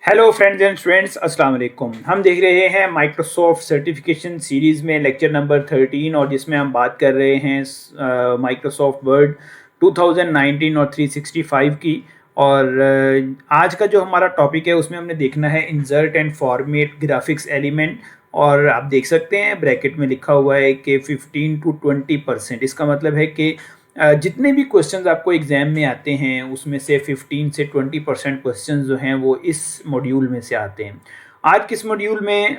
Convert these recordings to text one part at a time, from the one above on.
Hello friends and students, अस्सलाम वालेकुम। हम देख रहे हैं माइक्रोसॉफ्ट सर्टिफिकेशन सीरीज़ में लेक्चर नंबर 13 और जिसमें हम बात कर रहे हैं माइक्रोसॉफ्ट वर्ड 2019 और 365 की। और आज का जो हमारा टॉपिक है उसमें हमने देखना है insert and format graphics element. और आप देख सकते हैं ब्रैकेट में लिखा हुआ है कि 15 to 20%। इसका मतलब है कि जितने भी क्वेश्चंस आपको एग्ज़ाम में आते हैं उसमें से 15 से 20% क्वेश्चंस जो हैं वो इस मॉड्यूल में से आते हैं। आज किस मॉड्यूल में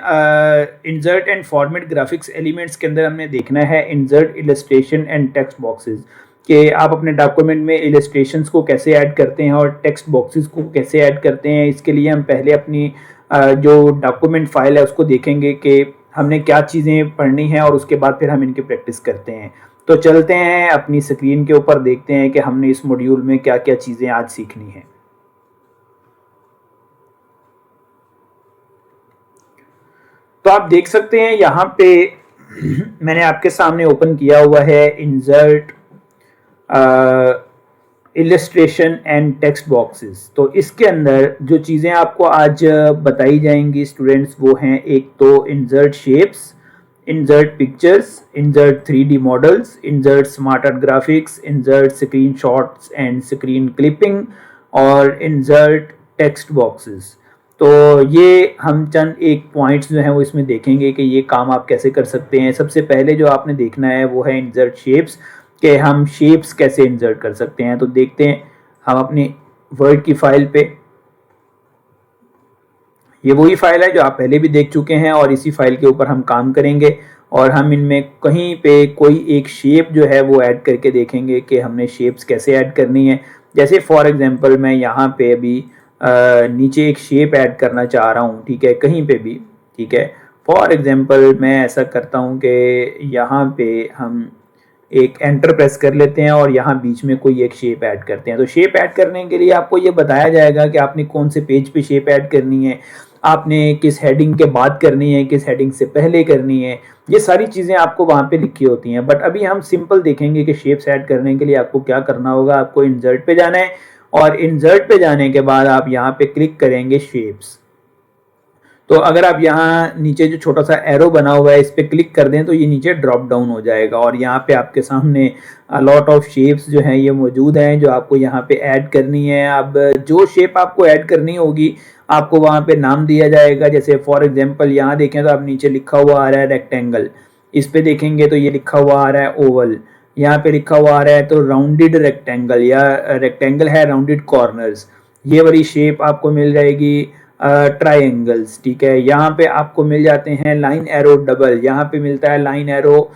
insert and format graphics elements के अंदर हमने देखना है insert illustration and text boxes, कि आप अपने डॉक्यूमेंट में इलस्ट्रेशंस को कैसे ऐड करते हैं और टेक्स्ट बॉक्सेस को कैसे ऐड करते हैं। इसके लिए हम पहले अपनी जो डॉक्यूमेंट फाइल है उसको देखेंगे कि हमने क्या चीज़ें पढ़नी है और उसके बाद फिर हम इनकी प्रैक्टिस करते हैं। तो चलते हैं अपनी स्क्रीन के ऊपर, देखते हैं कि हमने इस मॉड्यूल में क्या क्या चीज़ें आज सीखनी है। तो आप देख सकते हैं यहाँ पे मैंने आपके सामने ओपन किया हुआ है insert illustration and text boxes. तो इसके अंदर जो चीज़ें आपको आज बताई जाएंगी स्टूडेंट्स वो हैं, एक तो insert shapes, insert pictures, insert 3D models, insert smarter graphics, insert screenshots and screen clipping और इंसर्ट टेक्स्ट बॉक्सेस। तो ये हम चंद एक पॉइंट्स जो हैं वो इसमें देखेंगे कि ये काम आप कैसे कर सकते हैं। सबसे पहले जो आपने देखना है वो है इंसर्ट शेप्स, कि हम शेप्स कैसे इंसर्ट कर सकते हैं। तो देखते हैं हम अपनी वर्ड की फाइल पे, ये वही फाइल है जो आप पहले भी देख चुके हैं और इसी फाइल के ऊपर हम काम करेंगे और हम इनमें कहीं पे कोई एक शेप जो है वो ऐड करके देखेंगे कि हमने शेप्स कैसे ऐड करनी है। जैसे फॉर एग्जांपल मैं यहाँ पे अभी नीचे एक शेप ऐड करना चाह रहा हूँ, ठीक है, कहीं पे भी, ठीक है। फॉर एग्जांपल मैं ऐसा करता हूँ कि यहाँ पे हम एक एंटर प्रेस कर लेते हैं और यहाँ बीच में कोई एक शेप ऐड करते हैं। तो शेप ऐड करने के लिए आपको ये बताया जाएगा कि आपने कौन से पेज पे शेप ऐड करनी है, आपने किस हेडिंग के बाद करनी है, किस हेडिंग से पहले करनी है। ये सारी चीज़ें आपको वहाँ पे लिखी होती हैं। बट अभी हम सिंपल देखेंगे कि शेप्स ऐड करने के लिए आपको क्या करना होगा। आपको इंसर्ट पे जाना है और इंसर्ट पे जाने के बाद आप यहाँ पे क्लिक करेंगे शेप्स। तो अगर आप यहाँ नीचे जो छोटा सा एरो बना हुआ है इस पर क्लिक कर दें तो ये नीचे ड्रॉप डाउन हो जाएगा और यहाँ पे आपके सामने लॉट ऑफ शेप्स जो हैं ये मौजूद हैं जो आपको यहाँ पे ऐड करनी है। अब जो शेप आपको ऐड करनी होगी आपको वहाँ पे नाम दिया जाएगा। जैसे फॉर एग्जांपल यहाँ देखें तो आप नीचे लिखा हुआ आ रहा है रेक्टेंगल, इस पे देखेंगे तो ये लिखा हुआ आ रहा है ओवल, यहाँ पे लिखा हुआ आ रहा है तो राउंडेड रेक्टेंगल या रेक्टेंगल है राउंडेड कॉर्नर्स, ये वाली शेप आपको मिल जाएगी। ट्राइंगल्स, ठीक है, यहाँ पे आपको मिल जाते हैं लाइन एरो डबल, यहाँ पे मिलता है लाइन एरो,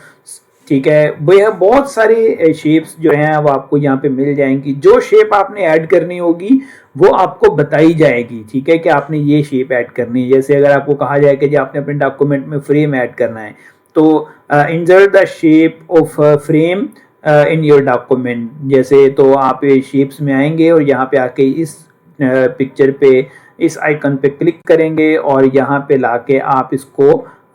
ठीक है। वह बहुत सारे शेप्स जो हैं वो आपको यहाँ पे मिल जाएंगी। जो शेप आपने ऐड करनी होगी वो आपको बताई जाएगी, ठीक है, कि आपने ये शेप ऐड करनी है। जैसे अगर आपको कहा जाए कि आपने अपने डॉक्यूमेंट में फ्रेम ऐड करना है तो insert the shape of frame in your document, जैसे तो आप शेप्स में आएंगे और यहाँ पे आके इस पिक्चर पे इस आइकन पे क्लिक करेंगे और यहाँ पे लाके आप इसको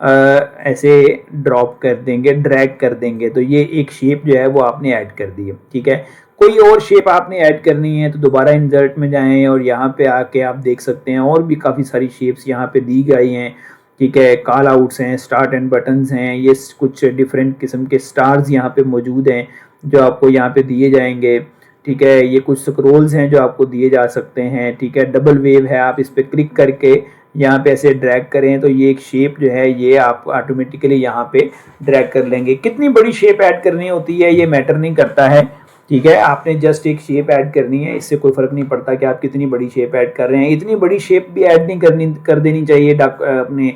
ऐसे ड्रॉप कर देंगे, ड्रैग कर देंगे, तो ये एक शेप जो है वो आपने ऐड कर दी है, ठीक है। कोई और शेप आपने ऐड करनी है तो दोबारा इंसर्ट में जाएं और यहाँ पे आके आप देख सकते हैं और भी काफ़ी सारी शेप्स यहाँ पे दी गई हैं, ठीक है। कॉल आउट्स हैं, स्टार्ट एंड बटन्स हैं, ये कुछ डिफरेंट किस्म के स्टार्स यहाँ पे मौजूद हैं जो आपको यहाँ पे दिए जाएंगे, ठीक है। ये कुछ स्क्रोल्स हैं जो आपको दिए जा सकते हैं, ठीक है। डबल वेव है, आप इस पर क्लिक करके यहाँ पे ऐसे ड्रैग करें तो ये एक शेप जो है ये आप ऑटोमेटिकली यहाँ पे ड्रैग कर लेंगे। कितनी बड़ी शेप ऐड करनी होती है ये मैटर नहीं करता है, ठीक है। आपने जस्ट एक शेप ऐड करनी है, इससे कोई फर्क नहीं पड़ता कि आप कितनी बड़ी शेप ऐड कर रहे हैं। इतनी बड़ी शेप भी ऐड नहीं कर देनी चाहिए अपने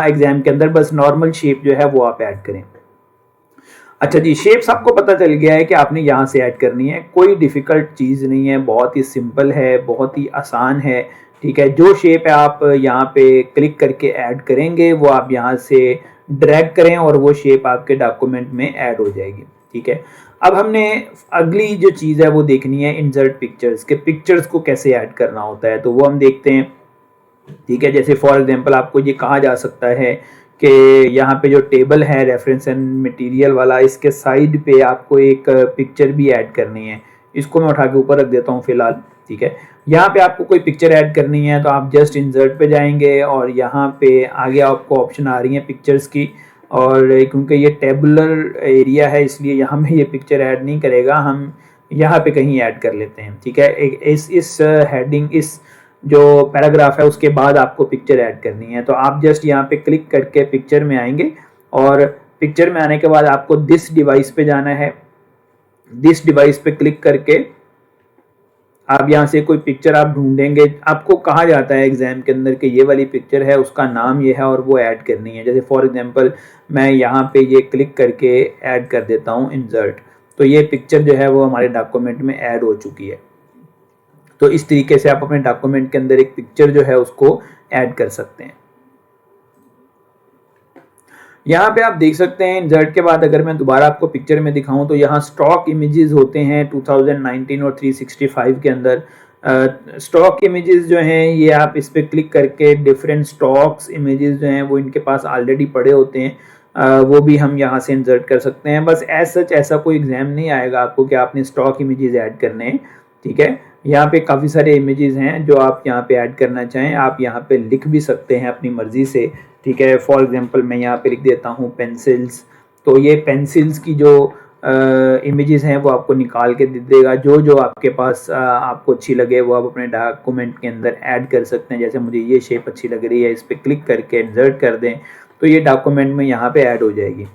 एग्जाम के अंदर, बस नॉर्मल शेप जो है वो आप ऐड करें। अच्छा जी, शेप्स आपको पता चल गया है कि आपने यहाँ से ऐड करनी है। कोई डिफ़िकल्ट चीज़ नहीं है, बहुत ही सिंपल है, बहुत ही आसान है, ठीक है। जो शेप आप यहाँ पे क्लिक करके ऐड करेंगे वो आप यहाँ से ड्रैग करें और वो शेप आपके डॉक्यूमेंट में ऐड हो जाएगी, ठीक है। अब हमने अगली जो चीज़ है वो देखनी है इंसर्ट पिक्चर्स, के पिक्चर्स को कैसे ऐड करना होता है, तो वो हम देखते हैं, ठीक है। जैसे फॉर एग्जांपल आपको ये कहा जा सकता है कि यहाँ पे जो टेबल है रेफरेंस एंड मटेरियल वाला, इसके साइड पे आपको एक पिक्चर भी ऐड करनी है। इसको मैं उठा के ऊपर रख देता हूँ फिलहाल, ठीक है। यहाँ पे आपको कोई पिक्चर ऐड करनी है तो आप जस्ट इंसर्ट पे जाएंगे और यहाँ पे आगे आपको ऑप्शन आ रही है पिक्चर्स की, और क्योंकि ये टेबुलर एरिया है इसलिए यहाँ पे ये पिक्चर ऐड नहीं करेगा, हम यहाँ पे कहीं ऐड कर लेते हैं, ठीक है। इस हेडिंग, इस जो पैराग्राफ है उसके बाद आपको पिक्चर ऐड करनी है, तो आप जस्ट यहाँ पे क्लिक करके पिक्चर में आएंगे और पिक्चर में आने के बाद आपको दिस डिवाइस पे जाना है। दिस डिवाइस पे क्लिक करके आप यहाँ से कोई पिक्चर आप ढूंढेंगे, आपको कहा जाता है एग्जाम के अंदर कि ये वाली पिक्चर है, उसका नाम ये है और वो ऐड करनी है। जैसे फॉर एग्जांपल मैं यहाँ पे ये क्लिक करके ऐड कर देता हूँ इंसर्ट, तो ये पिक्चर जो है वो हमारे डॉक्यूमेंट में ऐड हो चुकी है। तो इस तरीके से आप अपने डॉक्यूमेंट के अंदर एक पिक्चर जो है उसको ऐड कर सकते हैं। यहाँ पे आप देख सकते हैं इंसर्ट के बाद अगर मैं दोबारा आपको पिक्चर में दिखाऊं तो यहाँ स्टॉक इमेजेस होते हैं 2019 और 365 के अंदर। स्टॉक इमेजेस जो हैं ये आप इस पर क्लिक करके डिफरेंट स्टॉक्स इमेजेस जो हैं वो इनके पास ऑलरेडी पड़े होते हैं, वो भी हम यहाँ से इंसर्ट कर सकते हैं। बस एज सच ऐसा कोई एग्जाम नहीं आएगा आपको कि आपने स्टॉक इमेजेस ऐड करने हैं, ठीक है। यहाँ पे काफ़ी सारे इमेजेस हैं जो आप यहाँ पे ऐड करना चाहें, आप यहाँ पे लिख भी सकते हैं अपनी मर्जी से, ठीक है। फॉर एग्जांपल मैं यहाँ पे लिख देता हूँ पेंसिल्स, तो ये पेंसिल्स की जो इमेजेस हैं वो आपको निकाल के दे देगा। जो आपके पास आपको अच्छी लगे वो आप अपने डॉक्यूमेंट के अंदर ऐड कर सकते हैं। जैसे मुझे ये शेप अच्छी लग रही है, इस पर क्लिक करके इंसर्ट कर दें तो ये डॉक्यूमेंट में यहाँ पे ऐड हो जाएगी।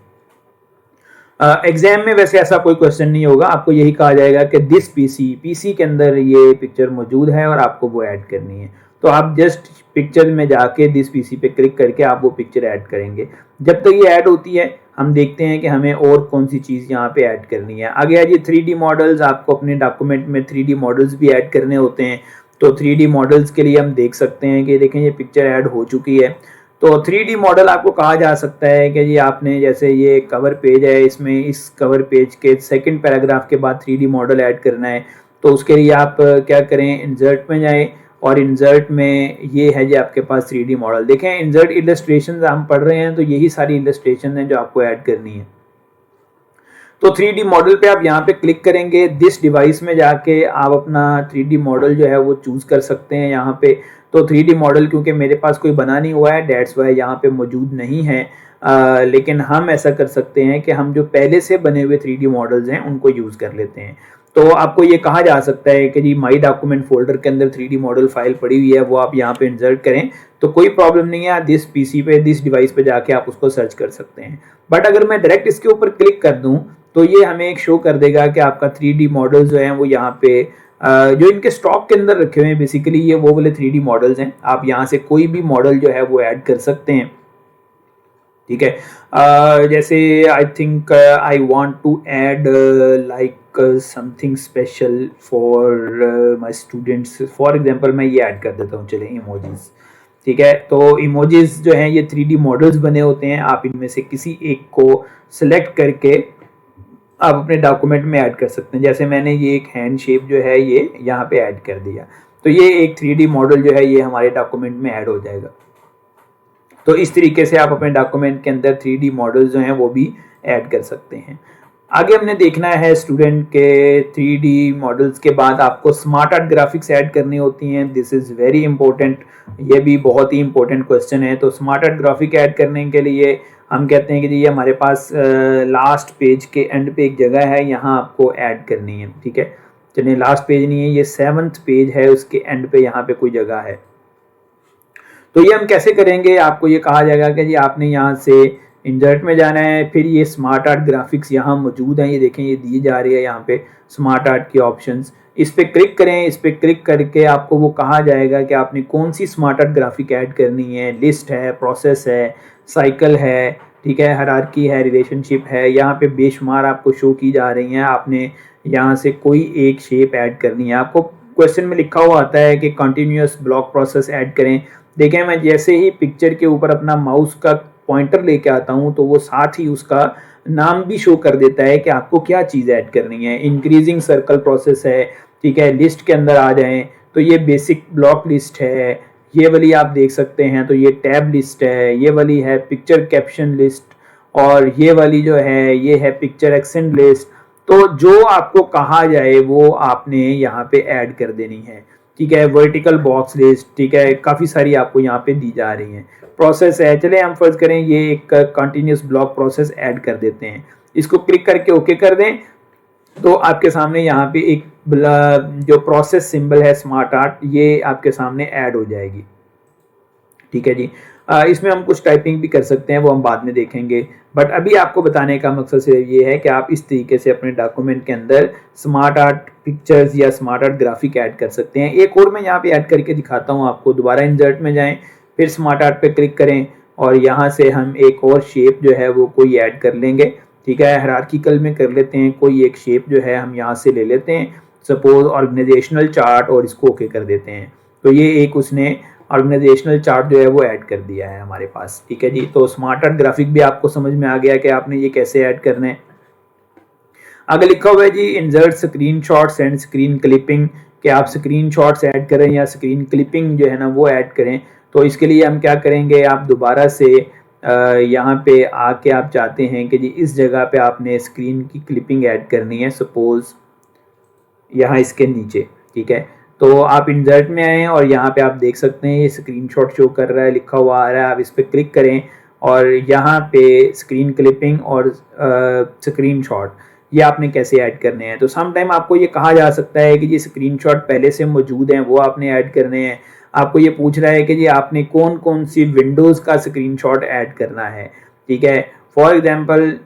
एग्जाम में वैसे ऐसा कोई क्वेश्चन नहीं होगा, आपको यही कहा जाएगा कि दिस पीसी के अंदर ये पिक्चर मौजूद है और आपको वो ऐड करनी है। तो आप जस्ट पिक्चर में जाके दिस पीसी पे क्लिक करके आप वो पिक्चर ऐड करेंगे। जब तक ये ऐड होती है हम देखते हैं कि हमें और कौन सी चीज़ यहाँ पे ऐड करनी है। आगे आज ये 3D मॉडल्स, आपको अपने डॉक्यूमेंट में 3D मॉडल्स भी ऐड करने होते हैं। तो 3D मॉडल्स के लिए हम देख सकते हैं कि देखें ये पिक्चर ऐड हो चुकी है। तो 3D मॉडल आपको कहा जा सकता है कि ये आपने, जैसे ये कवर पेज है, इसमें इस कवर पेज के सेकंड पैराग्राफ के बाद 3D मॉडल ऐड करना है। तो उसके लिए आप क्या करें, इंसर्ट में जाएं और इंसर्ट में ये है जी आपके पास 3D मॉडल। देखें इंसर्ट इलस्ट्रेशन हम पढ़ रहे हैं तो यही सारी इलस्ट्रेशन है जो आपको ऐड करनी है। तो 3D मॉडल पे आप यहाँ पे क्लिक करेंगे, दिस डिवाइस में जाके आप अपना 3D मॉडल जो है वो चूज कर सकते हैं यहाँ पे। तो 3D मॉडल क्योंकि मेरे पास कोई बना नहीं हुआ है डेट्स वाई यहाँ पे मौजूद नहीं है, लेकिन हम ऐसा कर सकते हैं कि हम जो पहले से बने हुए 3D मॉडल्स हैं उनको यूज़ कर लेते हैं। तो आपको ये कहा जा सकता है कि जी माई डॉक्यूमेंट फोल्डर के अंदर 3D मॉडल फाइल पड़ी हुई है, वो आप यहाँ पे इंसर्ट करें तो कोई प्रॉब्लम नहीं है। दिस पीसी पे, दिस डिवाइस पे जाके आप उसको सर्च कर सकते हैं। बट अगर मैं डायरेक्ट इसके ऊपर क्लिक कर दूं तो ये हमें एक शो कर देगा कि आपका 3D मॉडल जो है वो यहाँ पे जो इनके स्टॉक के अंदर रखे हुए हैं, बेसिकली ये वो वाले 3D मॉडल्स हैं। आप यहाँ से कोई भी मॉडल जो है वो ऐड कर सकते हैं, ठीक है। जैसे I think I want to add like something special for my students, for example मैं ये ऐड कर देता हूँ, चले इमोजीज, ठीक है। तो इमोजीज जो हैं ये 3D मॉडल्स बने होते हैं, आप इनमें से किसी एक को सिलेक्ट करके आप अपने डॉक्यूमेंट में ऐड कर सकते हैं। जैसे मैंने ये एक हैंड शेप जो है ये यहाँ पे ऐड कर दिया, तो ये एक 3D मॉडल जो है ये हमारे डॉक्यूमेंट में ऐड हो जाएगा। तो इस तरीके से आप अपने डॉक्यूमेंट के अंदर 3D मॉडल्स जो हैं वो भी ऐड कर सकते हैं। आगे हमने देखना है स्टूडेंट के 3D मॉडल्स के बाद आपको स्मार्ट आर्ट ग्राफिक्स ऐड करनी होती हैं। दिस इज़ वेरी इंपॉर्टेंट, ये भी बहुत ही इंपॉर्टेंट क्वेश्चन है। तो स्मार्ट आर्ट ग्राफिक ऐड करने के लिए हम कहते हैं कि जी ये हमारे पास लास्ट पेज के एंड पे एक जगह है, यहाँ आपको ऐड करनी है, ठीक है। चलिए लास्ट पेज नहीं है, ये 7th पेज है, उसके एंड पे यहाँ पे कोई जगह है। तो ये हम कैसे करेंगे, आपको ये कहा जाएगा कि जी आपने यहाँ से इंसर्ट में जाना है, फिर ये स्मार्ट आर्ट ग्राफिक्स यहाँ मौजूद हैं, ये देखें ये दी जा रही है यहाँ पे स्मार्ट आर्ट की ऑप्शंस। इस पे क्लिक करें, इस पे क्लिक करके आपको वो कहा जाएगा कि आपने कौन सी स्मार्ट आर्ट ग्राफिक ऐड करनी है। लिस्ट है, प्रोसेस है, साइकिल है, ठीक है, हायरार्की है, रिलेशनशिप है, यहाँ पे बेशुमार आपको शो की जा रही हैं। आपने यहाँ से कोई एक शेप ऐड करनी है। आपको क्वेश्चन में लिखा हुआ आता है कि कंटिन्यूअस ब्लॉक प्रोसेस ऐड करें। देखें मैं जैसे ही पिक्चर के ऊपर अपना माउस का पॉइंटर लेके आता हूँ तो वो साथ ही उसका नाम भी शो कर देता है कि आपको क्या चीज़ ऐड करनी है। इंक्रीजिंग सर्कल प्रोसेस है, ठीक है। लिस्ट के अंदर आ जाएं तो ये बेसिक ब्लॉक लिस्ट है, ये वाली आप देख सकते हैं। तो ये टैब लिस्ट है, ये वाली है पिक्चर कैप्शन लिस्ट, और ये वाली जो है ये है पिक्चर एक्सेंट लिस्ट। तो जो आपको कहा जाए वो आपने यहाँ पे ऐड कर देनी है। ठीक है, वर्टिकल बॉक्स लिस्ट, ठीक है, काफ़ी सारी आपको यहाँ पे दी जा रही हैं। प्रोसेस है, चले हम फर्ज करें ये एक कंटिन्यूस ब्लॉक प्रोसेस ऐड कर देते हैं, इसको क्लिक करके ओके कर दें, तो आपके सामने यहाँ पे एक जो प्रोसेस सिंबल है स्मार्ट आर्ट, ये आपके सामने ऐड हो जाएगी। ठीक है जी। इसमें हम कुछ टाइपिंग भी कर सकते हैं, वो हम बाद में देखेंगे, बट अभी आपको बताने का मकसद सिर्फ ये है कि आप इस तरीके से अपने डॉक्यूमेंट के अंदर स्मार्ट आर्ट पिक्चर्स या स्मार्ट आर्ट ग्राफिक ऐड कर सकते हैं। एक और मैं यहाँ पे ऐड करके दिखाता हूँ आपको। दोबारा इंसर्ट में जाएं, फिर स्मार्ट आर्ट पे क्लिक करें और यहाँ से हम एक और शेप जो है वो कोई ऐड कर लेंगे। ठीक है, हायरार्किकल में कर लेते हैं, कोई एक शेप जो है हम यहाँ से ले लेते हैं, सपोज ऑर्गेनाइजेशनल चार्ट, और इसको ओके कर देते हैं। तो ये एक उसने ऑर्गेनाइजेशनल चार्ट जो है वो ऐड कर दिया है हमारे पास। ठीक है जी। तो स्मार्ट आर्ट ग्राफिक भी आपको समझ में आ गया कि आपने ये कैसे ऐड करना है। आगे लिखा हुआ है जी insert screenshots and screen clipping, कि आप स्क्रीन शॉट्स ऐड करें या स्क्रीन क्लिपिंग जो है ना वो ऐड करें। तो इसके लिए हम क्या करेंगे, आप दोबारा से यहाँ पे आके आप चाहते हैं कि जी इस जगह पे आपने स्क्रीन की क्लिपिंग ऐड करनी है, सपोज यहाँ इसके नीचे। ठीक है, तो आप इंसर्ट में आए और यहाँ पे आप देख सकते हैं ये स्क्रीनशॉट शो कर रहा है, लिखा हुआ आ रहा है। आप इस पर क्लिक करें और यहाँ पे स्क्रीन क्लिपिंग और स्क्रीनशॉट ये आपने कैसे ऐड करने हैं। तो सम टाइम आपको ये कहा जा सकता है कि ये स्क्रीनशॉट पहले से मौजूद हैं, वो आपने ऐड करने हैं। आपको ये पूछ रहा है कि जी आपने कौन कौन सी विंडोज़ का स्क्रीनशॉट ऐड करना है। ठीक है, फॉर एग्जांपल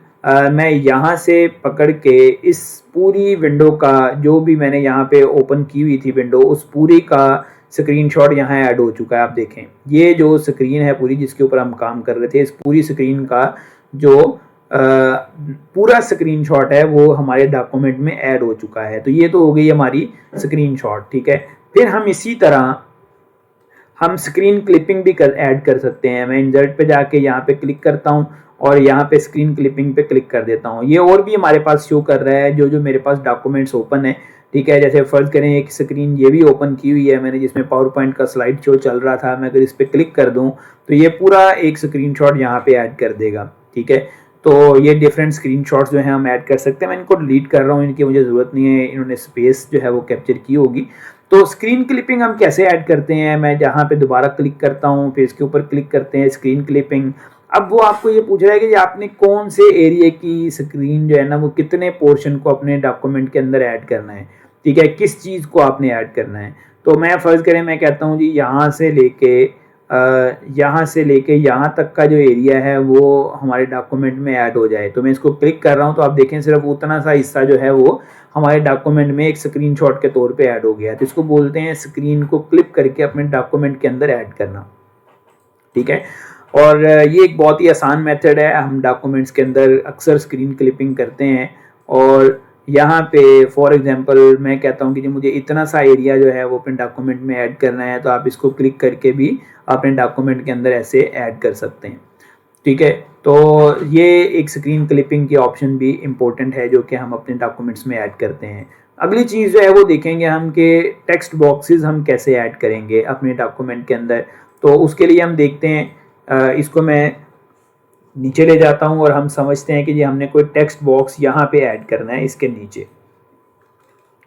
मैं यहाँ से पकड़ के इस पूरी विंडो का, जो भी मैंने यहाँ पे ओपन की हुई थी विंडो, उस पूरी का स्क्रीनशॉट यहाँ ऐड हो चुका है। आप देखें ये जो स्क्रीन है पूरी जिसके ऊपर हम काम कर रहे थे, इस पूरी स्क्रीन का जो पूरा स्क्रीनशॉट है वो हमारे डॉक्यूमेंट में ऐड हो चुका है। तो ये तो हो गई हमारी स्क्रीनशॉट। ठीक है, फिर हम इसी तरह हम स्क्रीन क्लिपिंग भी ऐड कर सकते हैं। मैं इंसर्ट पे जाके यहाँ पे क्लिक करता हूँ और यहाँ पे स्क्रीन क्लिपिंग पे क्लिक कर देता हूँ। ये और भी हमारे पास शो कर रहा है जो मेरे पास डॉक्यूमेंट्स ओपन है। ठीक है, जैसे फर्ज करें एक स्क्रीन ये भी ओपन की हुई है मैंने, जिसमें पावर पॉइंट का स्लाइड शो चल रहा था। मैं अगर इस पर क्लिक कर दूँ तो ये पूरा एक स्क्रीनशॉट यहाँ पे ऐड कर देगा। ठीक है, तो ये डिफरेंट स्क्रीनशॉट्स जो है हम ऐड कर सकते हैं। मैं इनको डिलीट कर रहा हूँ, इनकी मुझे ज़रूरत नहीं है, इन्होंने स्पेस जो है वो कैप्चर की होगी। तो स्क्रीन क्लिपिंग हम कैसे ऐड करते हैं, मैं जहाँ पे दोबारा क्लिक करता हूँ फिर इसके ऊपर क्लिक करते हैं स्क्रीन क्लिपिंग। अब वो आपको ये पूछ रहा है कि आपने कौन से एरिया की स्क्रीन जो है ना वो कितने पोर्शन को अपने डॉक्यूमेंट के अंदर ऐड करना है। ठीक है, किस चीज़ को आपने ऐड करना है। तो मैं फ़र्ज़ करें मैं कहता हूँ जी यहाँ से लेके यहाँ तक का जो एरिया है वो हमारे डॉक्यूमेंट में ऐड हो जाए। तो मैं इसको क्लिक कर रहा हूँ तो आप देखें सिर्फ उतना सा हिस्सा जो है वो हमारे डॉक्यूमेंट में एक स्क्रीनशॉट के तौर पे ऐड हो गया है। तो इसको बोलते हैं स्क्रीन को क्लिप करके अपने डॉक्यूमेंट के अंदर ऐड करना। ठीक है, और ये एक बहुत ही आसान मेथड है। हम डॉक्यूमेंट्स के अंदर अक्सर स्क्रीन क्लिपिंग करते हैं और यहाँ पे फॉर एग्जांपल मैं कहता हूँ कि मुझे इतना सा एरिया जो है वो अपने डॉक्यूमेंट में ऐड करना है, तो आप इसको क्लिक करके भी अपने डॉक्यूमेंट के अंदर ऐसे ऐड कर सकते हैं। ठीक है, तो ये एक स्क्रीन क्लिपिंग की ऑप्शन भी इम्पोर्टेंट है जो कि हम अपने डॉक्यूमेंट्स में ऐड करते हैं। अगली चीज़ जो है वो देखेंगे हम कि टेक्स्ट बॉक्सेस हम कैसे ऐड करेंगे अपने डॉक्यूमेंट के अंदर। तो उसके लिए हम देखते हैं, इसको मैं नीचे ले जाता हूं और हम समझते हैं कि जी हमने कोई टेक्स्ट बॉक्स यहाँ पे ऐड करना है इसके नीचे।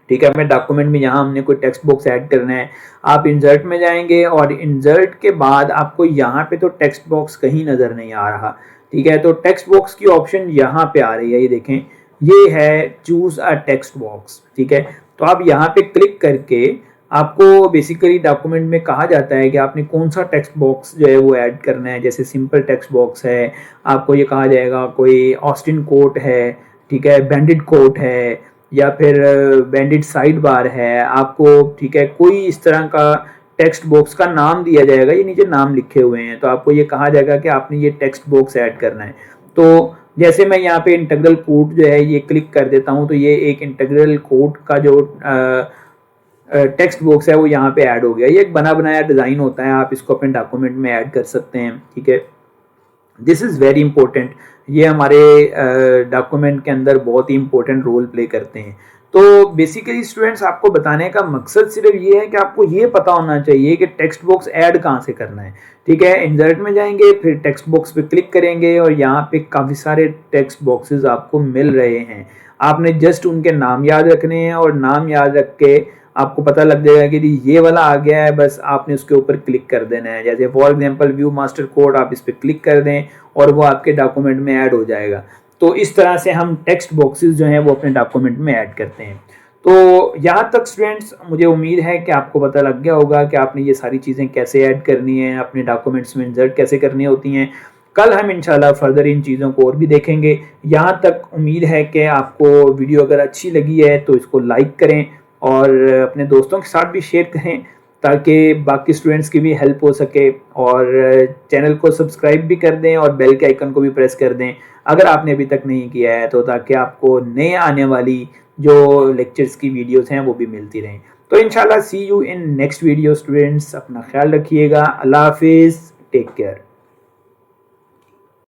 ठीक है, अपने डॉक्यूमेंट में यहाँ हमने कोई टेक्स्ट बॉक्स ऐड करना है। आप इंसर्ट में जाएंगे और इंसर्ट के बाद आपको यहाँ पे तो टेक्स्ट बॉक्स कहीं नज़र नहीं आ रहा। ठीक है, तो टेक्स्ट बॉक्स की ऑप्शन यहाँ पे आ रही है, ये देखें ये है चूज अ टेक्स्ट बॉक्स। ठीक है, तो आप यहाँ पे क्लिक करके आपको बेसिकली डॉक्यूमेंट में कहा जाता है कि आपने कौन सा टेक्स्ट बॉक्स जो है वो ऐड करना है। जैसे सिंपल टेक्स्ट बॉक्स है, आपको ये कहा जाएगा कोई ऑस्टिन कोट है, ठीक है, बैंडेड कोट है, या फिर बैंडेड साइड बार है आपको। ठीक है, कोई इस तरह का टेक्स्ट बॉक्स का नाम दिया जाएगा, ये नीचे नाम लिखे हुए हैं, तो आपको ये कहा जाएगा कि आपने ये टेक्स्ट बॉक्स ऐड करना है। तो जैसे मैं यहाँ पे इंटीग्रल कोड जो है ये क्लिक कर देता हूँ तो ये एक इंटीग्रल कोड का जो टेक्स्ट बॉक्स है वो यहाँ पे ऐड हो गया। ये एक बना बनाया डिज़ाइन होता है, आप इसको अपने डॉक्यूमेंट में ऐड कर सकते हैं। ठीक है, दिस इज़ वेरी इंपॉर्टेंट, ये हमारे डॉक्यूमेंट के अंदर बहुत ही इंपॉर्टेंट रोल प्ले करते हैं। तो बेसिकली स्टूडेंट्स आपको बताने का मकसद सिर्फ ये है कि आपको ये पता होना चाहिए कि टेक्स्ट बॉक्स ऐड कहाँ से करना है। ठीक है, इंसर्ट में जाएंगे फिर टेक्स्ट बॉक्स पे क्लिक करेंगे और यहाँ पे काफ़ी सारे टेक्स्ट बॉक्सेस आपको मिल रहे हैं। आपने जस्ट उनके नाम याद रखने हैं और नाम याद रख के आपको पता लग जाएगा कि ये वाला आ गया है, बस आपने उसके ऊपर क्लिक कर देना है। जैसे for example view master code, आप इस पर क्लिक कर दें और वो आपके डॉक्यूमेंट में ऐड हो जाएगा। तो इस तरह से हम टेक्स्ट बॉक्सेस जो हैं वो अपने डॉक्यूमेंट में ऐड करते हैं। तो यहाँ तक स्टूडेंट्स मुझे उम्मीद है कि आपको पता लग गया होगा कि आपने ये सारी चीज़ें कैसे ऐड करनी है, अपने डॉक्यूमेंट्स में इंसर्ट कैसे करनी होती हैं। कल हम इंशाल्लाह फर्दर इन चीज़ों को और भी देखेंगे। यहाँ तक उम्मीद है कि आपको वीडियो अगर अच्छी लगी है तो इसको लाइक करें और अपने दोस्तों के साथ भी शेयर करें ताकि बाकी स्टूडेंट्स की भी हेल्प हो सके, और चैनल को सब्सक्राइब भी कर दें और बेल के आइकन को भी प्रेस कर दें अगर आपने अभी तक नहीं किया है, तो ताकि आपको नए आने वाली जो लेक्चर्स की वीडियोस हैं वो भी मिलती रहें। तो इंशाल्लाह see you in next video students, अपना ख्याल रखिएगा। अल्लाह हाफिज़, टेक केयर।